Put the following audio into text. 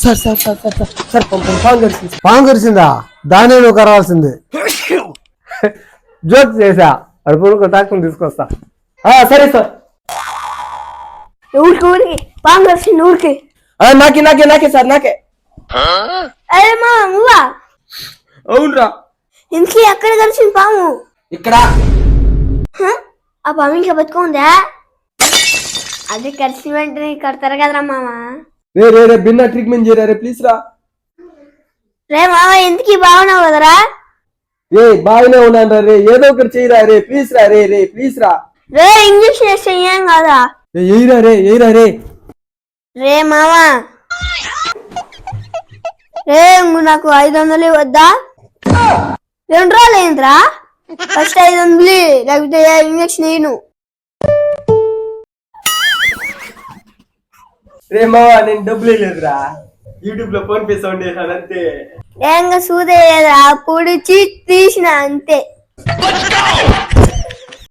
Sir sir sir sir sir sir పాము కరిచింది. పాము కరిచిందా? దానే నువ్వు కరవాల్సింది. జోక్ చేసా. అడుపు డాక్టర్ తీసుకొస్తా. సరే సార్. ఊరికి పాము కరిచింది ఊరికి. నాకే నాకే నాకే సార్ నాకే. అరే మా నువ్వా? అవునరా. ఇంటికి ఎక్కడ కరిచింది పాము? ఇక్కడ. ఆ పాము ఇంకా బతుకుందా? అది కరిచిన వెంటనే కడతారు కదరా మామ. రే రే రే బిన్నా ట్రీట్మెంట్ చేయరా రే ప్లీజ్ రా. రే మామ ఇంటికి బాగున్నావు కదరా? రే బాగానే ఉన్నాను రే, ఏదో ఒకటి చేయరా రే ప్లీజ్ రా. రే రే ప్లీజ్ రా. రే ఇంజక్షన్ వేస్తే ఏం కాదా? ఎయిరా రే ఎయిరా రే. రే మామ రే నాకు 500 వద్దా? 2 రోజులు అయిందిరా. ఫస్ట్ 500 లేకపోతే ఇంజక్షన్ వేయను. రే మావా నేను డబ్బులు లేదురా, యూట్యూబ్ లో ఫోన్ పే సౌండ్ చేశాను అంతే. ఏంగా సూదే లేదురా, పొడిచి తీసిన అంతే.